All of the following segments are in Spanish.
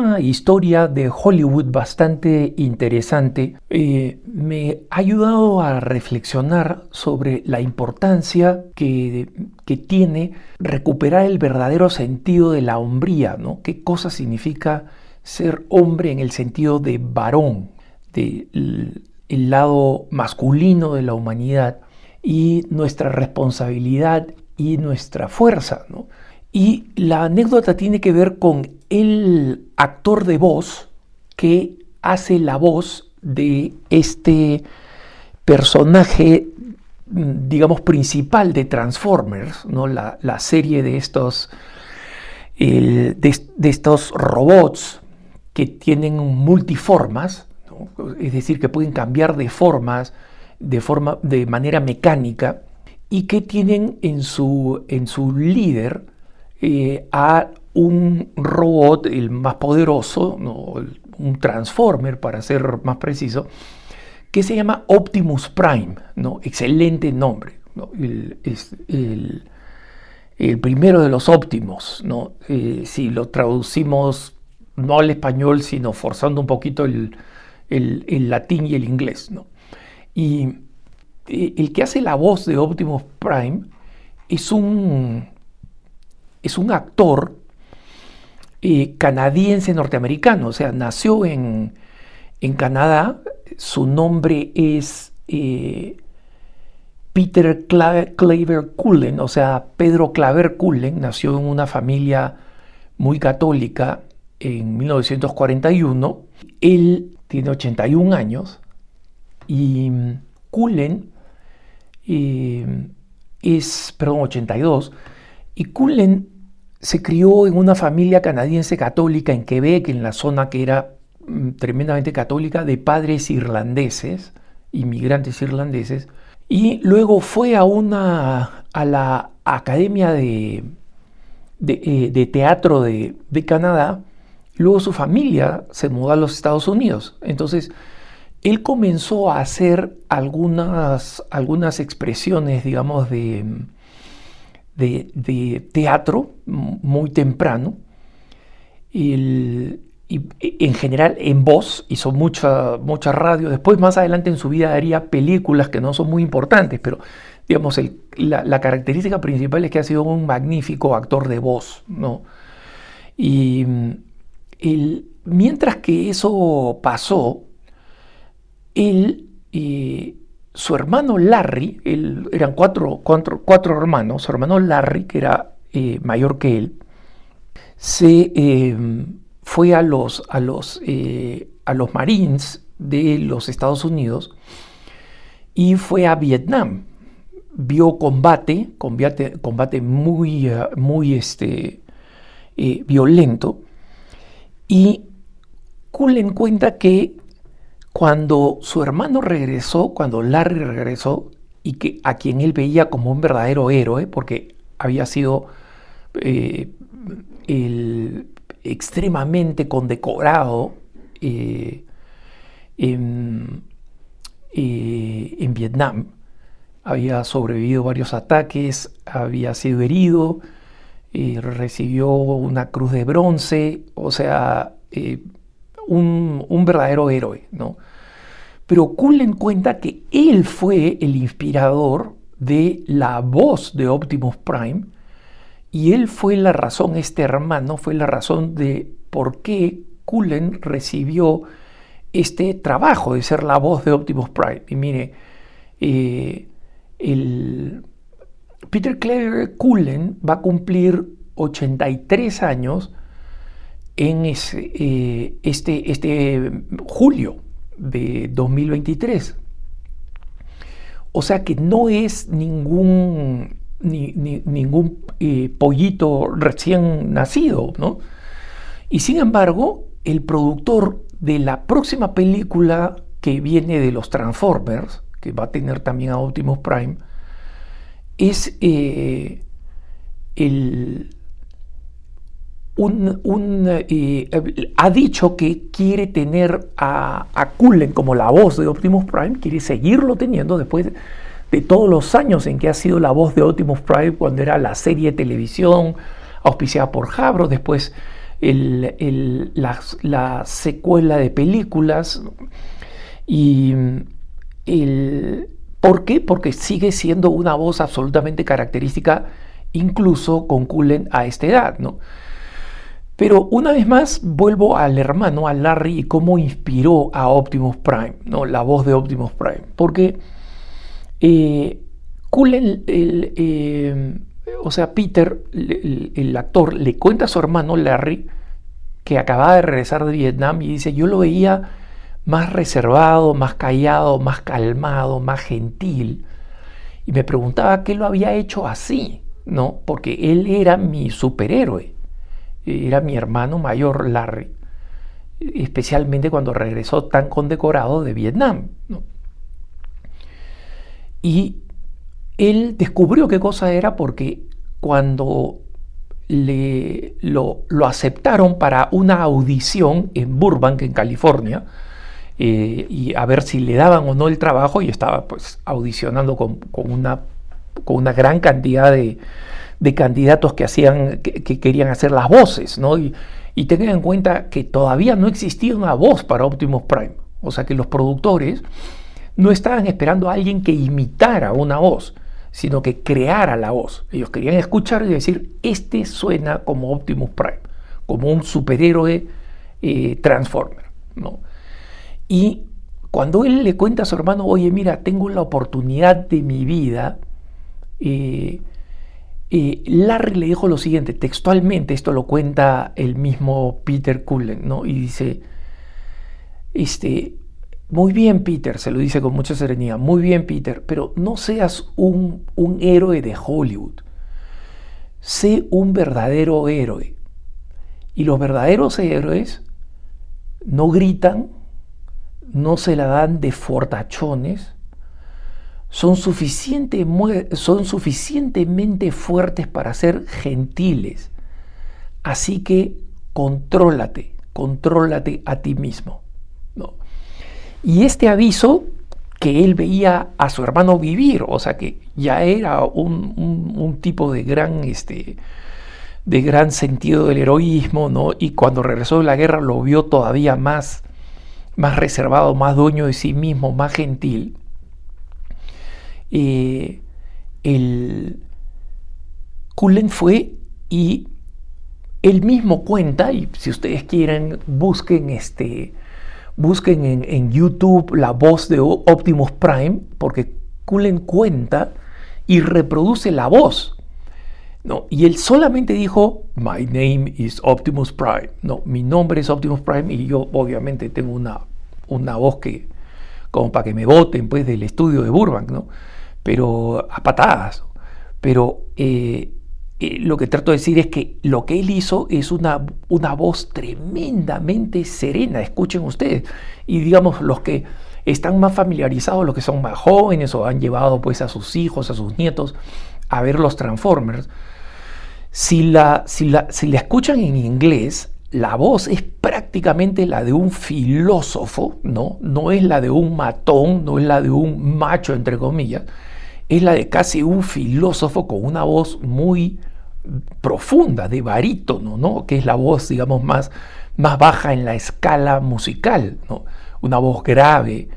una historia de Hollywood bastante interesante. Me ha ayudado a reflexionar sobre la importancia que tiene recuperar el verdadero sentido de la hombría, ¿no? ¿Qué cosa significa ser hombre en el sentido de varón, del lado masculino de la humanidad, y nuestra responsabilidad y nuestra fuerza, ¿no? Y la anécdota tiene que ver con el actor de voz que hace la voz de este personaje, digamos, principal de Transformers, ¿no? La serie de estos robots que tienen multiformas, ¿no? Es decir, que pueden cambiar de formas de manera mecánica, y que tienen en su líder a un robot, el más poderoso, ¿no? Un Transformer para ser más preciso, que se llama Optimus Prime, ¿no? Excelente nombre, ¿no? El primero de los óptimos, ¿no? Si lo traducimos no al español, sino forzando un poquito el latín y el inglés, ¿no? Y el que hace la voz de Optimus Prime es un actor canadiense norteamericano, o sea, nació en Canadá. Su nombre es Peter Claver Cullen, o sea, Pedro Claver Cullen. Nació en una familia muy católica en 1941. Él tiene 81 años y Cullen es 82, y Cullen se crió en una familia canadiense católica en Quebec, en la zona que era tremendamente católica, de padres irlandeses, inmigrantes irlandeses, y luego fue a la Academia de Teatro de Canadá. Luego su familia se mudó a los Estados Unidos. Entonces él comenzó a hacer algunas expresiones, digamos, de teatro muy temprano, y en general en voz. Hizo mucha radio. Después, más adelante en su vida, haría películas que no son muy importantes, pero digamos la característica principal es que ha sido un magnífico actor de voz, ¿no? Y mientras que eso pasó, su hermano Larry, eran cuatro hermanos, su hermano Larry, que era mayor que él, se fue a los Marines de los Estados Unidos y fue a Vietnam. Vio combate muy violento, y Cullen cuenta que cuando su hermano regresó, cuando Larry regresó, y que a quien él veía como un verdadero héroe, porque había sido extremadamente condecorado en Vietnam, había sobrevivido varios ataques, había sido herido, recibió una cruz de bronce, o sea, un verdadero héroe, ¿no? Pero Cullen cuenta que él fue el inspirador de la voz de Optimus Prime, y él fue la razón, este hermano fue la razón de por qué Cullen recibió este trabajo de ser la voz de Optimus Prime. Y mire, Peter Claver Cullen va a cumplir 83 años en este julio de 2023. O sea que no es ningún pollito recién nacido, ¿no? Y sin embargo, el productor de la próxima película que viene de los Transformers, que va a tener también a Optimus Prime, es ha dicho que quiere tener a Cullen como la voz de Optimus Prime, quiere seguirlo teniendo después de todos los años en que ha sido la voz de Optimus Prime, cuando era la serie de televisión auspiciada por Hasbro, después la secuela de películas. Y ¿por qué? Porque sigue siendo una voz absolutamente característica, incluso con Cullen a esta edad, ¿no? Pero una vez más vuelvo al hermano, a Larry, y cómo inspiró a Optimus Prime, ¿no? La voz de Optimus Prime. Porque Cullen, o sea, Peter, el actor, le cuenta a su hermano Larry que acababa de regresar de Vietnam y dice, yo lo veía más reservado, más callado, más calmado, más gentil. Y me preguntaba qué lo había hecho así, ¿no? Porque él era mi superhéroe, era mi hermano mayor Larry, especialmente cuando regresó tan condecorado de Vietnam, ¿no? Y él descubrió qué cosa era porque cuando lo aceptaron para una audición en Burbank, en California, y a ver si le daban o no el trabajo, y estaba pues audicionando con una gran cantidad de candidatos que querían hacer las voces, ¿no? Y tengan en cuenta que todavía no existía una voz para Optimus Prime, o sea que los productores no estaban esperando a alguien que imitara una voz, sino que creara la voz. Ellos querían escuchar y decir, este suena como Optimus Prime, como un superhéroe Transformer, ¿no? Y cuando él le cuenta a su hermano, oye, mira, tengo la oportunidad de mi vida, Larry le dijo lo siguiente, textualmente, esto lo cuenta el mismo Peter Cullen, ¿no? Y dice, muy bien, Peter, se lo dice con mucha serenidad, muy bien, Peter, pero no seas un héroe de Hollywood, sé un verdadero héroe. Y los verdaderos héroes no gritan, no se la dan de fortachones, son suficientemente fuertes para ser gentiles. Así que contrólate a ti mismo, ¿no? Y este aviso que él veía a su hermano vivir, o sea que ya era un tipo de gran sentido del heroísmo, ¿no? Y cuando regresó de la guerra lo vio todavía más reservado, más dueño de sí mismo, más gentil. El Cullen fue y él mismo cuenta, y si ustedes quieren busquen en YouTube la voz de Optimus Prime, porque Cullen cuenta y reproduce la voz, ¿no? Y él solamente dijo, my name is Optimus Prime, no, mi nombre es Optimus Prime, y yo obviamente tengo una voz que, como para que me voten pues del estudio de Burbank, ¿no? Pero a patadas. Pero lo que trato de decir es que lo que él hizo es una voz tremendamente serena, escuchen ustedes. Y digamos, los que están más familiarizados, los que son más jóvenes o han llevado pues a sus hijos, a sus nietos a ver los Transformers, si la escuchan en inglés, la voz es prácticamente la de un filósofo, ¿no? No es la de un matón, no es la de un macho, entre comillas, es la de casi un filósofo con una voz muy profunda, de barítono, ¿no? Que es la voz, digamos, más baja en la escala musical, ¿no? Una voz grave,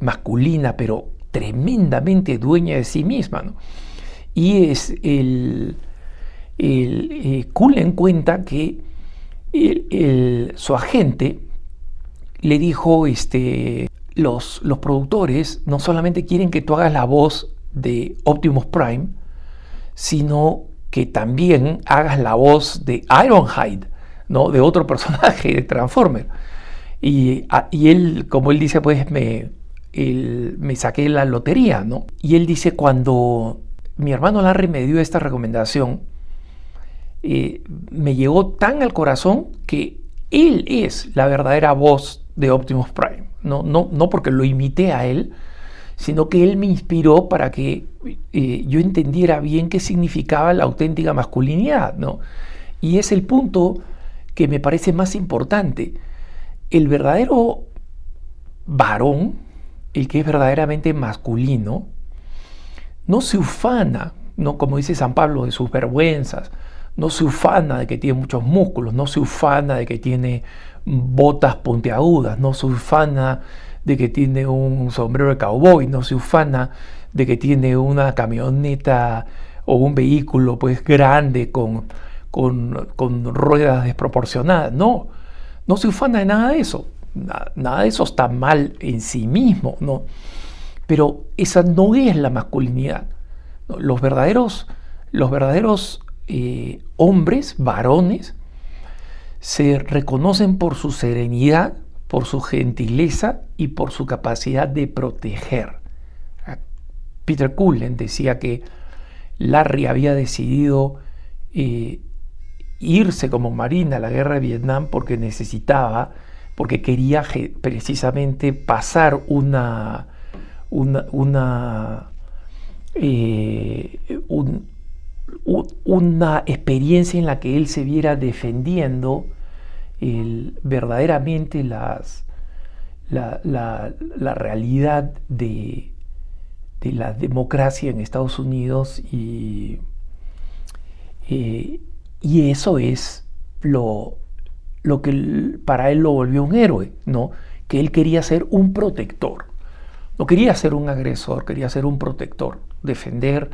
masculina, pero tremendamente dueña de sí misma, ¿no? Y es Cullen cuenta que su agente le dijo, los productores no solamente quieren que tú hagas la voz de Optimus Prime, sino que también hagas la voz de Ironhide, ¿no? De otro personaje de Transformer. Y él, como él dice, pues me saqué la lotería, ¿no? Y él dice, cuando mi hermano Larry me dio esta recomendación, me llegó tan al corazón que él es la verdadera voz de Optimus Prime. No porque lo imité a él, sino que él me inspiró para que yo entendiera bien qué significaba la auténtica masculinidad, ¿no? Y es el punto que me parece más importante. El verdadero varón, el que es verdaderamente masculino, no se ufana, ¿no? Como dice San Pablo, de sus vergüenzas, no se ufana de que tiene muchos músculos, no se ufana de que tiene botas puntiagudas, no se ufana de que tiene un sombrero de cowboy, no se ufana de que tiene una camioneta o un vehículo pues grande con ruedas desproporcionadas. No, no se ufana de nada de eso. Nada de eso está mal en sí mismo, ¿no? Pero esa no es la masculinidad, ¿no? Los verdaderos hombres, varones, se reconocen por su serenidad, por su gentileza y por su capacidad de proteger. Peter Cullen decía que Larry había decidido irse como marine a la guerra de Vietnam porque quería precisamente pasar una experiencia en la que él se viera defendiendo verdaderamente la realidad de la democracia en Estados Unidos, y eso es lo que para él lo volvió un héroe, ¿no? Que él quería ser un protector, no quería ser un agresor, quería ser un protector, defender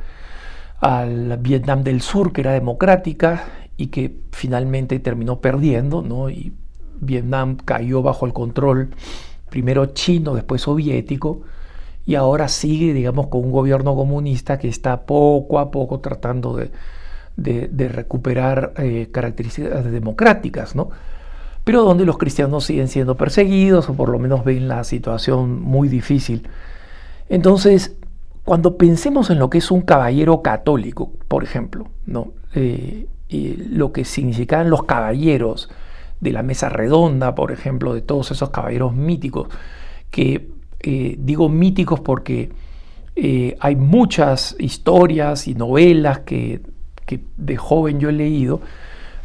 al Vietnam del Sur, que era democrática y que finalmente terminó perdiendo, ¿no? Y Vietnam cayó bajo el control primero chino, después soviético, y ahora sigue, digamos, con un gobierno comunista que está poco a poco tratando de recuperar características democráticas, ¿no? Pero donde los cristianos siguen siendo perseguidos, o por lo menos ven la situación muy difícil. Entonces, cuando pensemos en lo que es un caballero católico, por ejemplo, ¿no? Y lo que significaban los caballeros de la mesa redonda, por ejemplo, de todos esos caballeros míticos, que digo míticos porque hay muchas historias y novelas que de joven yo he leído,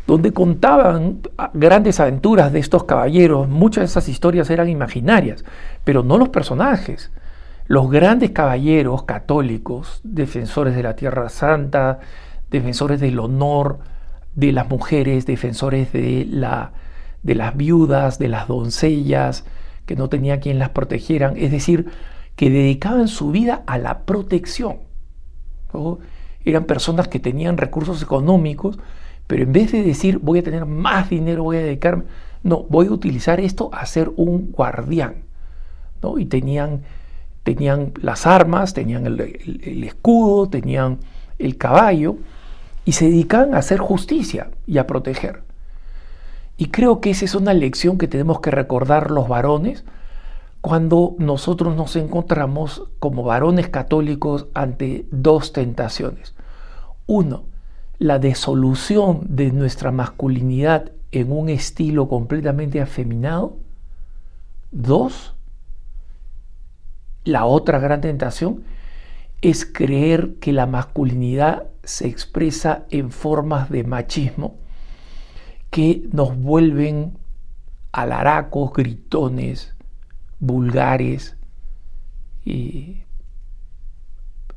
donde contaban grandes aventuras de estos caballeros. Muchas de esas historias eran imaginarias, pero no los personajes. Los grandes caballeros católicos, defensores de la Tierra Santa, defensores del honor de las mujeres, defensores de las viudas, de las doncellas, que no tenía quien las protegieran, es decir, que dedicaban su vida a la protección, ¿no? Eran personas que tenían recursos económicos, pero en vez de decir voy a tener más dinero, voy a dedicarme, no, voy a utilizar esto a ser un guardián, ¿no? Y tenían las armas, tenían el escudo, tenían el caballo, y se dedicaban a hacer justicia y a proteger. Y creo que esa es una lección que tenemos que recordar los varones cuando nosotros nos encontramos como varones católicos ante dos tentaciones. Uno, la disolución de nuestra masculinidad en un estilo completamente afeminado. Dos, la otra gran tentación es creer que la masculinidad se expresa en formas de machismo que nos vuelven alaracos, gritones, vulgares y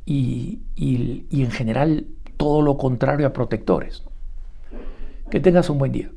en general todo lo contrario a protectores. Que tengas un buen día.